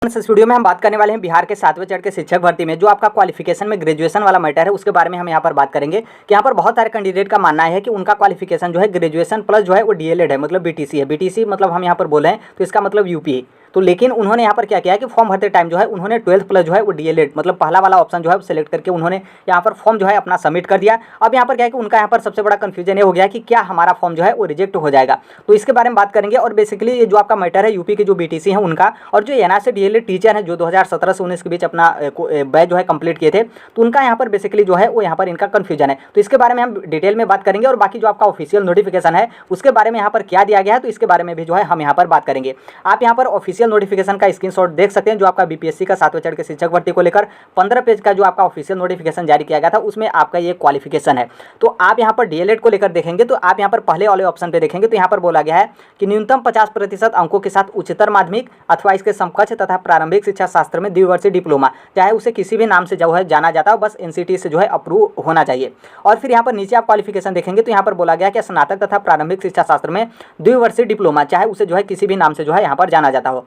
इस वीडियो में हम बात करने वाले हैं बिहार के 7वें चरण के शिक्षक भर्ती में जो आपका क्वालिफिकेशन में ग्रेजुएशन वाला मैटर है उसके बारे में हम यहाँ पर बात करेंगे कि यहाँ पर बहुत सारे कैंडिडेट का मानना है कि उनका क्वालिफिकेशन जो है ग्रेजुएशन प्लस जो है वो डीएलएड है, मतलब बीटीसी है। बीटीसी मतलब हम यहाँ पर बोले हैं तो इसका मतलब यूपी है। तो लेकिन उन्होंने यहाँ पर क्या किया है कि फॉर्म भरते टाइम जो है उन्होंने 12th प्लस जो है वो डीएलएड मतलब पहला वाला ऑप्शन जो है वो सिलेक्ट करके उन्होंने यहाँ पर फॉर्म जो है अपना सबमिट कर दिया। अब यहाँ पर क्या है कि उनका यहाँ पर सबसे बड़ा कंफ्यूजन ये हो गया कि क्या हमारा फॉर्म जो है वो रिजेक्ट हो जाएगा। तो इसके बारे में बात करेंगे और बेसिकली ये जो आपका मैटर है यूपी के जो बीटीसी हैं उनका और जो एनआर से डीएलएड टीचर हैं जो 2017 से 19 के बीच अपना बैच जो है कंप्लीट किए थे, तो उनका यहाँ पर बेसिकली जो है वो यहाँ पर इनका कन्फ्यूजन है। तो इसके बारे में हम डिटेल में बात करेंगे और बाकी जो आपका ऑफिशियल नोटिफिकेशन है उसके बारे में यहाँ पर क्या दिया गया है तो इसके बारे में भी जो है हम यहाँ पर बात करेंगे। आप यहाँ पर ऑफिशियल नोटिफिकेशन का स्क्रीनशॉट देख सकते हैं जो आपका बीपीएससी का 7वें चरण के शिक्षक भर्ती को लेकर 15 पेज का जो आपका ऑफिशियल नोटिफिकेशन जारी किया गया था उसमें आपका ये क्वालिफिकेशन है। तो आप यहाँ पर डीएलएड को लेकर देखेंगे तो आप यहाँ पर पहले वाले ऑप्शन पे देखेंगे तो यहाँ पर बोला गया है कि न्यूनतम 50% अंकों के साथ उच्चतर माध्यमिक अथवा इसके समकक्ष तथा प्रारंभिक शिक्षा शास्त्र में द्विवर्षीय डिप्लोमा, चाहे उसे किसी भी नाम से जो है जाना जाता हो, बस एनसीटी से जो है अप्रूव होना चाहिए। और फिर यहाँ पर नीचे आप क्वालिफिकेशन देखेंगे तो यहाँ पर बोला गया कि स्नातक तथा प्रारंभिक शिक्षा शास्त्र में द्विवर्षीय डिप्लोमा, चाहे उसे जो है किसी भी नाम से जो है यहाँ पर जाना जाता हो।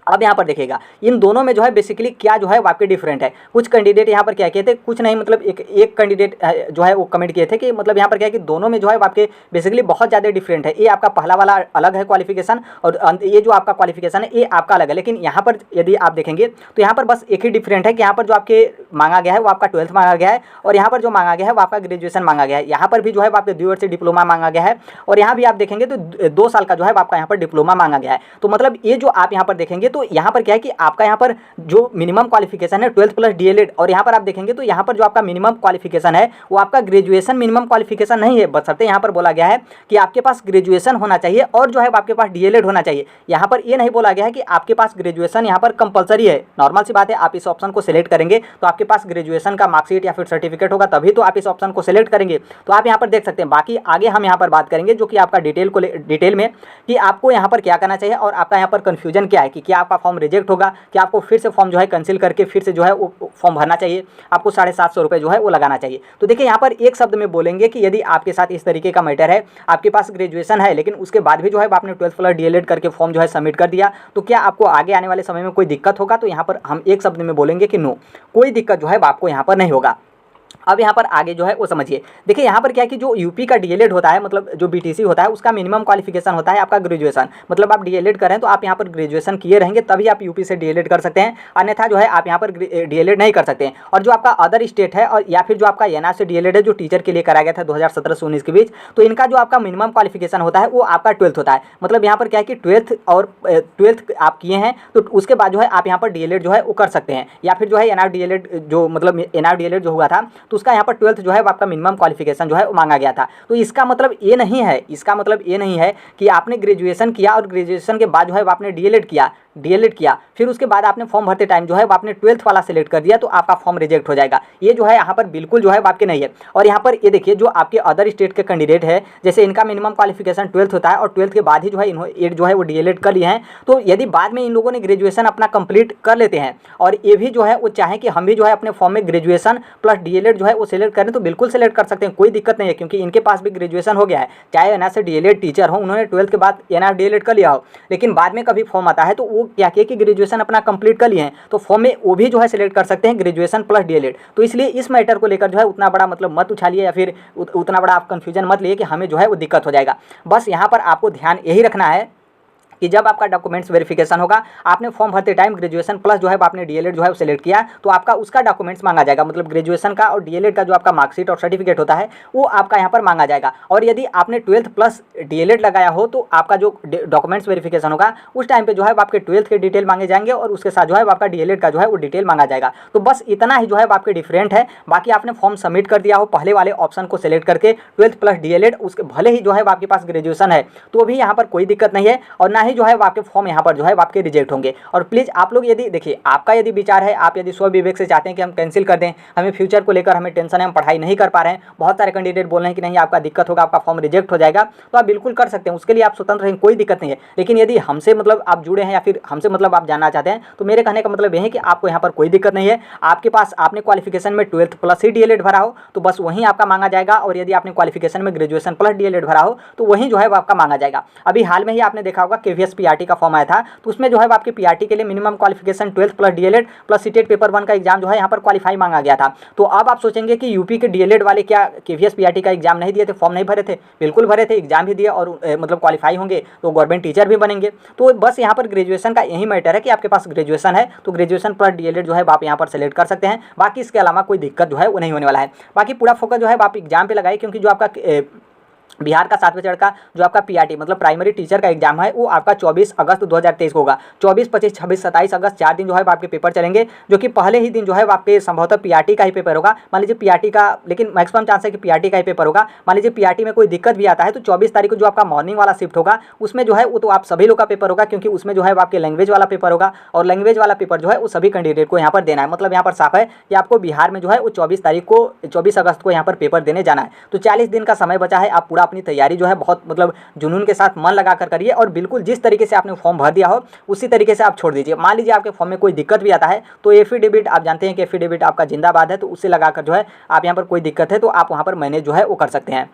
अब यहाँ पर देखिएगा इन दोनों में जो है बेसिकली क्या जो है आपके डिफरेंट है। कुछ कैंडिडेट यहाँ पर क्या किए थे, कुछ नहीं मतलब एक कैंडिडेट जो है वो कमेंट किए थे कि मतलब यहाँ पर क्या है कि दोनों में जो है आपके बेसिकली बहुत ज़्यादा डिफरेंट है। ये आपका पहला वाला अलग है क्वालिफिकेशन और ये जो आपका क्वालिफिकेशन है ये आपका अलग है। लेकिन यहाँ पर यदि आप देखेंगे तो यहाँ पर बस एक ही डिफरेंट है कि यहाँ पर जो आपके मांगा गया है वो आपका 12th मांगा गया है और यहाँ पर जो मांगा गया है वो आपका ग्रेजुएशन मांगा गया है। यहाँ पर भी जो है आपके द्विवर्षीय डिप्लोमा मांगा गया है और यहाँ भी आप देखेंगे तो 2 साल का जो है आपका यहाँ पर डिप्लोमा मांगा गया है। तो मतलब ये जो आप यहाँ पर देखेंगे तो यहाँ पर क्या है कि आपका यहाँ पर जो मिनिमम क्वालिफिकेशन है 12th प्लस डीएलएड और यहाँ पर आप देखेंगे तो यहाँ पर जो आपका मिनिमम क्वालिफिकेशन है वो आपका ग्रेजुएशन मिनिमम क्वालिफिकेशन नहीं है, बशर्ते यहाँ पर बोला गया है कि आपके पास ग्रेजुएशन होना चाहिए और जो है आपके पास डीएलएड होना चाहिए। यहाँ पर ये नहीं बोला गया है कि आपके पास ग्रेजुएशन यहाँ पर कंपलसरी है। नॉर्मल सी बात है, आप इस ऑप्शन को सिलेक्ट करेंगे तो आपके पास ग्रेजुएशन का मार्कशीट या फिर सर्टिफिकेट होगा तभी तो आप इस ऑप्शन को सिलेक्ट करेंगे। तो आप यहाँ पर देख सकते हैं। बाकी आगे हम यहाँ पर बात करेंगे जो कि आपका डिटेल में कि आपको यहाँ पर क्या करना चाहिए और आपका यहाँ पर कन्फ्यूजन क्या है कि क्या आपका फॉर्म रिजेक्ट होगा, कि आपको फिर से फॉर्म जो है कैंसिल करके फिर से जो है वो फॉर्म भरना चाहिए, आपको 750 रुपये जो है वो लगाना चाहिए। तो देखिए यहाँ पर एक शब्द में बोलेंगे कि यदि आपके साथ इस तरीके का मैटर है, आपके पास ग्रेजुएशन है लेकिन उसके बाद भी जो है आपने 12th प्लस डीएलएड करके फॉर्म जो है सबमिट कर दिया, तो क्या आपको आगे आने वाले समय में कोई दिक्कत होगा? तो यहाँ पर हम एक शब्द में बोलेंगे कि नो, कोई दिक्कत जो है आपको यहाँ पर नहीं होगा। अब यहाँ पर आगे जो है वो समझिए। देखिए यहाँ पर क्या है कि जो यूपी का डीएलएड होता है मतलब जो बीटीसी होता है उसका मिनिमम क्वालिफिकेशन होता है आपका ग्रेजुएशन। मतलब आप डीएलएड करें तो आप यहाँ पर ग्रेजुएशन किए रहेंगे तभी आप यूपी से डीएलएड कर सकते हैं, अन्यथा जो है आप यहाँ पर डीएलएड नहीं कर सकते हैं। और जो आपका अदर स्टेट है और या फिर जो आपका एनआर से डीएलएड है जो टीचर के लिए कराया गया था 2017 से 19 के बीच, तो इनका जो आपका मिनिमम क्वालिफिकेशन होता है वो आपका 12th होता है। मतलब यहाँ पर क्या है कि 12th आप किए हैं तो उसके बाद जो है आप यहाँ पर डीएलएड जो है वो कर सकते हैं, या फिर जो है एनआर डीएलएड जो मतलब एनआर डीएलएड जो हुआ था तो उसका यहाँ पर 12th जो है आपका मिनिमम क्वालिफिकेशन जो है वो मांगा गया था। तो इसका मतलब ये नहीं है कि आपने ग्रेजुएशन किया और ग्रेजुएशन के बाद जो है आपने डीएलएड किया फिर उसके बाद आपने फॉर्म भरते टाइम जो है आपने 12th वाला सिलेक्ट कर दिया तो आपका फॉर्म रिजेक्ट हो जाएगा। ये जो है यहाँ पर बिल्कुल जो है आपके नहीं है। और यहाँ पर ये देखिए जो आपके अदर स्टेट के कैंडिडेट है जैसे इनका मिनिमम क्वालिफिकेशन 12th होता है और 12th के बाद ही जो है वो डीएलएड कर लिए हैं। तो यदि बाद में इन लोगों ने ग्रेजुएशन अपना कंप्लीट कर लेते हैं और ये भी जो है वो चाहें कि हम भी जो है अपने फॉर्म में ग्रेजुएशन प्लस डीएलएड जो है वो सिलेक्ट करें तो बिल्कुल सिलेक्ट कर सकते हैं, कोई दिक्कत नहीं है, क्योंकि इनके पास भी ग्रेजुएशन हो गया है। चाहे एनआर से डीएलएड टीचर हो, उन्होंने 12th के बाद एनआर डीएलएड कर लिया हो, लेकिन बाद में कभी फॉर्म आता है तो वो क्या किया कि ग्रेजुएशन अपना कंप्लीट कर लिए हैं तो फॉर्म में वो भी जो है सिलेक्ट कर सकते हैं ग्रेजुएशन प्लस डीएलएड। तो इसलिए इस मैटर को लेकर जो है उतना बड़ा मतलब मत उछालिए या फिर उतना बड़ा आप कन्फ्यूजन मत लिए कि हमें जो है वो दिक्कत हो जाएगा। बस यहाँ पर आपको ध्यान यही रखना है कि जब आपका डॉक्यूमेंट्स वेरिफिकेशन होगा, आपने फॉर्म भरते टाइम ग्रेजुएशन प्लस जो है आपने डीएलएड जो है सिलेक्ट किया तो आपका उसका डॉक्यूमेंट्स मांगा जाएगा। मतलब ग्रेजुएशन का और डीएलएड का जो आपका मार्कशीट और सर्टिफिकेट होता है वो आपका यहाँ पर मांगा जाएगा। और यदि आपने 12th प्लस डीएलएड लगाया हो तो आपका जो डॉक्यूमेंट्स वेरिफिकेशन होगा उस टाइम पर जो है आपके 12th के डिटेल मांगे जाएंगे और उसके साथ जो है आपका डीएलएड का जो है वो डिटेल मांगा जाएगा। तो बस इतना ही जो है आपके डिफरेंट है। बाकी आपने फॉर्म सबमिट कर दिया हो पहले वाले ऑप्शन को सिलेक्ट करके 12th प्लस डीएलएड, उसके भले ही जो है आपके पास ग्रेजुएशन है तो भी यहाँ पर कोई दिक्कत नहीं है और ना ही जो है आपके फॉर्म यहाँ पर जो है आपके रिजेक्ट होंगे। और प्लीज़ आप लोग यदि देखिए आपका यदि विचार है, आप यदि स्व विवेक से चाहते हैं कि हम कैंसिल कर दें, हमें फ्यूचर को लेकर हमें टेंशन है, हम पढ़ाई नहीं कर पा रहे हैं, बहुत सारे कैंडिडेट बोल रहे हैं कि नहीं आपका दिक्कत होगा, आपका फॉर्म रिजेक्ट हो जाएगा, तो आप बिल्कुल कर सकते हैं, उसके लिए आप स्वतंत्र हैं, कोई दिक्कत नहीं है। लेकिन यदि हमसे मतलब आप जुड़े हैं या फिर हमसे मतलब आप जानना चाहते हैं तो मेरे कहने का मतलब यह है कि आपको यहाँ पर कोई दिक्कत नहीं है। आपके पास आपने क्वालिफिकेशन में 12th प्लस ही डीएलएड भरा हो तो बस वहीं आपका मांगा जाएगा, और यदि आपने क्वालिफिकेशन में ग्रेजुएशन प्लस डीएलएड भरा हो तो वहीं जो है वो आपका मांगा जाएगा। अभी हाल में ही आपने देखा होगा कि KVS PRT का फॉर्म आया था, तो उसमें जो है आपके PRT के लिए minimum qualification 12th plus DLED plus CTET paper 1 का एग्जाम जो है यहाँ पर क्वालिफाई मांगा गया था। तो अब आप सोचेंगे कि यूपी के DLED वाले क्या KVS PRT का एग्जाम नहीं दिए थे, फॉर्म नहीं भरे थे? बिल्कुल भरे थे, एग्जाम भी दिए और मतलब क्वालिफाई होंगे तो गवर्नमेंट टीचर भी बनेंगे। तो बस यहाँ पर ग्रेजुएशन का यही मैटर है कि आपके पास ग्रेजुएशन है तो ग्रेजुएशन प्लस DLED जो है आप यहाँ पर सेलेक्ट कर सकते हैं। बाकी इसके अलावा कोई दिक्कत जो है वो नहीं होने वाला है। बाकी पूरा फोकस जो है आप एग्जाम पे लगाए, क्योंकि जो आपका बिहार का 7वें चरण का जो आपका PRT मतलब प्राइमरी टीचर का एग्जाम है वो आपका 24 अगस्त 2023 को होगा। 24, 25, 26, 27 अगस्त 4 दिन जो है आपके पेपर चलेंगे, जो कि पहले ही दिन जो है आपके संभवतः PRT का ही पेपर होगा। मान लीजिए PRT का, लेकिन मैक्सिमम चांस है कि PRT का ही पेपर होगा। मान लीजिए PRT में कोई दिक्कत भी आता है तो 24 तारीख को जो आपका मॉर्निंग वाला शिफ्ट होगा उसमें जो है वो तो आप सभी लोग का पेपर होगा, क्योंकि उसमें जो है आपके लैंग्वेज वाला पेपर होगा और लैंग्वेज वाला पेपर जो है वो सभी कैंडिडेट को यहाँ पर देना है। मतलब यहाँ पर साफ है कि आपको बिहार में जो है वो 24 अगस्त को यहाँ पर पेपर देने जाना है। तो 40 दिन का समय बचा है, आप पूरा अपनी तैयारी जो है बहुत मतलब जुनून के साथ मन लगा कर करिए और बिल्कुल जिस तरीके से आपने फॉर्म भर दिया हो उसी तरीके से आप छोड़ दीजिए। मान लीजिए आपके फॉर्म में कोई दिक्कत भी आता है तो एफिडेविट, आप जानते हैं कि एफिडेविट आपका जिंदाबाद है, तो उससे लगाकर जो है आप यहाँ पर कोई दिक्कत है तो आप वहाँ पर मैनेज जो है वो कर सकते हैं।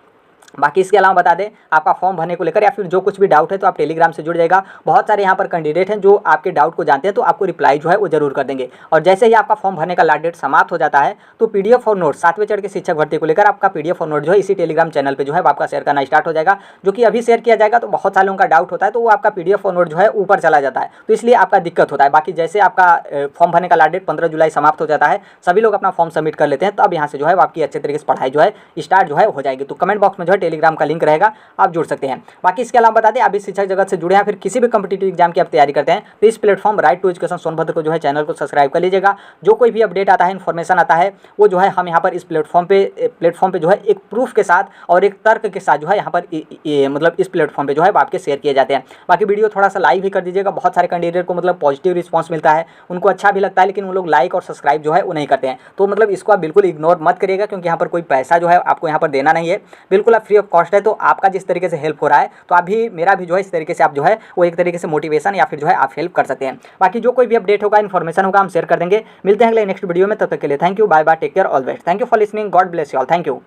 बाकी इसके अलावा बता दें, आपका फॉर्म भरने को लेकर या फिर जो कुछ भी डाउट है तो आप टेलीग्राम से जुड़ जाएगा। बहुत सारे यहाँ पर कैंडिडेट हैं जो आपके डाउट को जानते हैं तो आपको रिप्लाई जो है वो जरूर कर देंगे। और जैसे ही आपका फॉर्म भरने का लास्ट डेट समाप्त हो जाता है तो PDF और नोट 7वें चरण के शिक्षक भर्ती को लेकर आपका PDF और नोट जो है इसी टेलीग्राम चैनल पर जो है आपका शेयर करना स्टार्ट हो जाएगा, जो कि अभी शेयर किया जाएगा। तो बहुत सारे लोगों का डाउट होता है तो वो आपका PDF और नोट जो है ऊपर चला जाता है, तो इसलिए आपका दिक्कत होता है। बाकी जैसे आपका फॉर्म भरने का लास्ट डेट 15 जुलाई समाप्त हो जाता है, सभी लोग अपना फॉर्म सबमिट कर लेते हैं, तब यहाँ से जो है आपकी अच्छे तरीके से पढ़ाई जो है स्टार्ट जो है हो जाएगी। तो कमेंट बॉक्स में जो है टेलीग्राम का लिंक रहेगा, आप जुड़ सकते हैं। बाकी इसके अलावा बता दें, आप इस शिक्षक जगत से जुड़े हैं फिर किसी भी कॉम्पिटिटिव एग्जाम की आप तैयारी करते हैं तो इस platform right to education Sonbhadra को जो है चैनल को सब्सक्राइब कर लीजिएगा। जो कोई भी अपडेट आता है, इन्फॉर्मेशन आता है, वो जो है हम यहाँ पर इस प्लेटफॉर्म पे जो है एक प्रूफ के साथ और एक तर्क के साथ जो है यहाँ पर मतलब इस प्लेटफॉर्म पे जो है आपके शेयर किए जाते हैं। बाकी वीडियो थोड़ा सा लाइक भी कर दीजिएगा। बहुत सारे कैंडिडेट को मतलब पॉजिटिव रिस्पॉन्स मिलता है, उनको अच्छा भी लगता है, लेकिन वो लोग लाइक और सब्सक्राइब जो है वो नहीं करते हैं। तो मतलब इसको आप बिल्कुल इग्नोर मत करिएगा, क्योंकि यहाँ पर कोई पैसा जो है आपको यहाँ पर देना नहीं है, बिल्कुल आप फ्री ऑफ कॉस्ट है। तो आपका जिस तरीके से हेल्प हो रहा है तो आप भी, मेरा भी जो है इस तरीके से आप जो है वो एक तरीके से मोटिवेशन या फिर जो है आप हेल्प कर सकते हैं। बाकी जो कोई भी अपडेट होगा, इन्फॉर्मेशन होगा, हम शेयर कर देंगे। मिलते हैं अगले नेक्स्ट वीडियो में, तब तक के लिए thank you, bye bye, take care, all best. Thank you for listening, God bless you all, thank you.